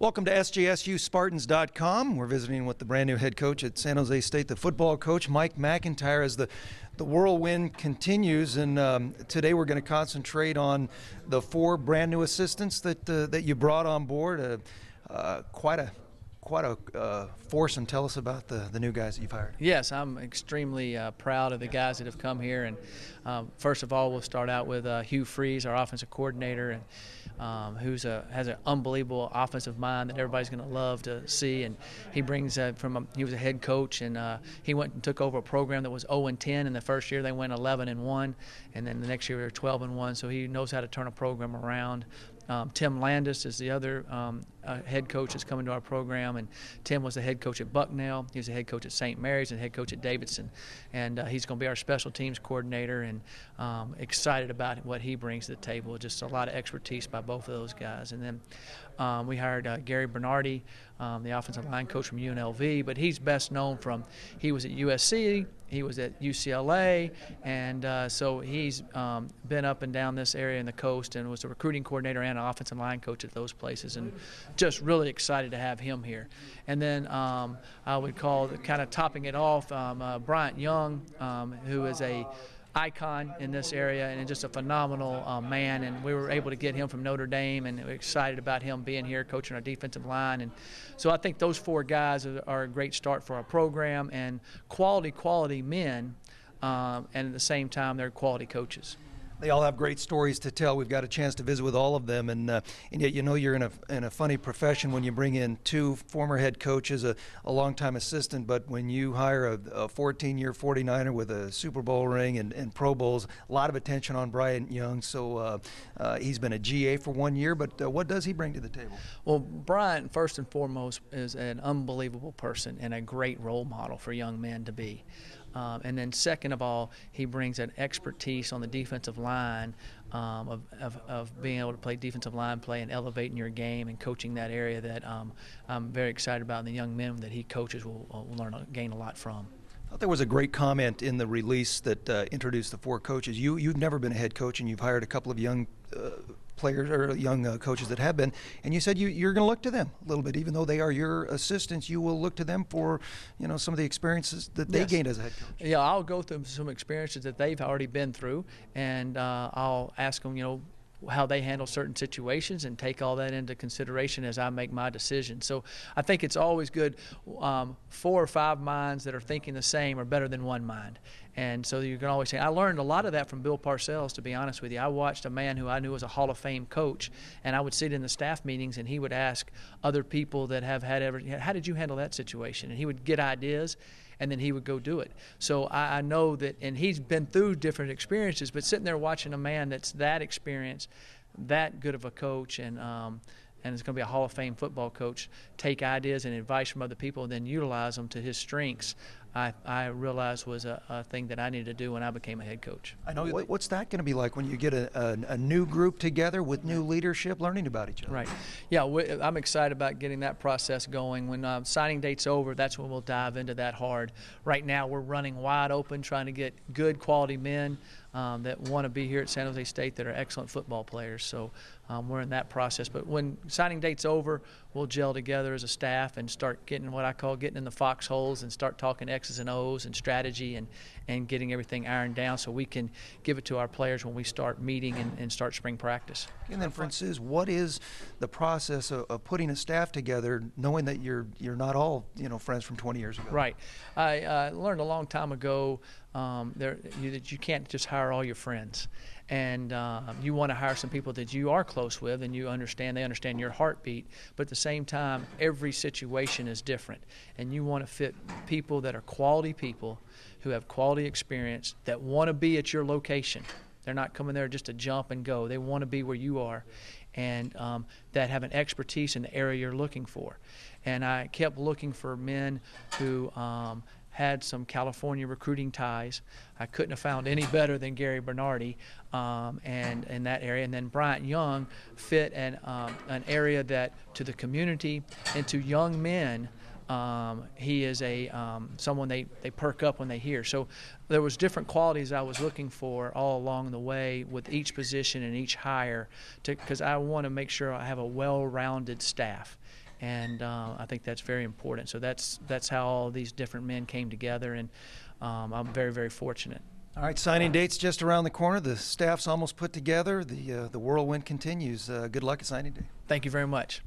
Welcome to SJSUSpartans.com. We're visiting with the brand new head coach at San Jose State, the football coach, Mike MacIntyre, as the whirlwind continues. And today we're going to concentrate on the four brand new assistants that you brought on board. Quite a force, and tell us about the new guys that you've hired. Yes, I'm extremely proud of the guys that have come here. And first of all, we'll start out with Hugh Freeze, our offensive coordinator, and has an unbelievable offensive mind that everybody's going to love to see. And he brings he was a head coach, and he went and took over a program that was 0-10. In the first year, they went 11-1, and then the next year they were 12-1. So he knows how to turn a program around. Tim Landis is the other head coach that's coming to our program, and Tim was the head coach at Bucknell. He was the head coach at St. Mary's and head coach at Davidson, and he's going to be our special teams coordinator, and excited about what he brings to the table. Just a lot of expertise by both of those guys. And then we hired Gary Bernardi, the offensive line coach from UNLV, but he's best known from he was at USC, he was at UCLA, and so he's been up and down this area in the coast and was a recruiting coordinator and an offensive line coach at those places, and just really excited to have him here. And then I would call, kind of topping it off, Bryant Young, who is a icon in this area and just a phenomenal man, and we were able to get him from Notre Dame, and we're excited about him being here coaching our defensive line. And so I think those four guys are a great start for our program, and quality men, and at the same time they're quality coaches. They all have great stories to tell. We've got a chance to visit with all of them, and yet you're in a funny profession when you bring in two former head coaches, a longtime assistant, but when you hire a 14-year 49er with a Super Bowl ring and Pro Bowls, a lot of attention on Bryant Young. So he's been a GA for 1 year, but what does he bring to the table? Well, Bryant, first and foremost, is an unbelievable person and a great role model for young men to be. And then second of all, he brings an expertise on the defensive line, of being able to play defensive line play and elevating your game and coaching that area that I'm very excited about, and the young men that he coaches will gain a lot from. I thought there was a great comment in the release that introduced the four coaches. You've never been a head coach, and you've hired a couple of young players or young coaches that have been, and you said you're going to look to them a little bit, even though they are your assistants. You will look to them for some of the experiences that they gained as a head coach. Yeah, I'll go through some experiences that they've already been through, and I'll ask them, how they handle certain situations, and take all that into consideration as I make my decision. So I think it's always good. 4 or 5 minds that are thinking the same are better than one mind. And so you can always say, I learned a lot of that from Bill Parcells, to be honest with you. I watched a man who I knew was a Hall of Fame coach, and I would sit in the staff meetings, and he would ask other people that have had how did you handle that situation? And he would get ideas, and then he would go do it. So I know that, and he's been through different experiences, but sitting there watching a man that's that experienced, that good of a coach, and it's going to be a Hall of Fame football coach, take ideas and advice from other people and then utilize them to his strengths, I realized was a thing that I needed to do when I became a head coach. I know. What's that going to be like when you get a new group together with new leadership, learning about each other? Right. Yeah, I'm excited about getting that process going. When signing date's over, that's when we'll dive into that hard. Right now we're running wide open, trying to get good quality men that want to be here at San Jose State that are excellent football players. So we're in that process. But when signing date's over, we'll gel together as a staff and start getting what I call getting in the foxholes and start talking X's and O's and strategy and getting everything ironed down so we can give it to our players when we start meeting and start spring practice. And then, Francis, what is the process of putting a staff together, knowing that you're not all friends from 20 years ago? Right. I learned a long time ago that you can't just hire all your friends, and you want to hire some people that you are close with and they understand your heartbeat, but at the same time every situation is different, and you want to fit people that are quality people who have quality experience, that want to be at your location. They're not coming there just to jump and go. They want to be where you are, and that have an expertise in the area you're looking for. And I kept looking for men who had some California recruiting ties. I couldn't have found any better than Gary Bernardi, and in that area. And then Bryant Young fit an area that, to the community and to young men, he is someone they perk up when they hear. So there was different qualities I was looking for all along the way with each position and each hire, because I want to make sure I have a well-rounded staff. and I think that's very important. So that's how all these different men came together, and I'm very, very fortunate. All right, signing date's just around the corner. The staff's almost put together. The whirlwind continues. Good luck at signing day. Thank you very much.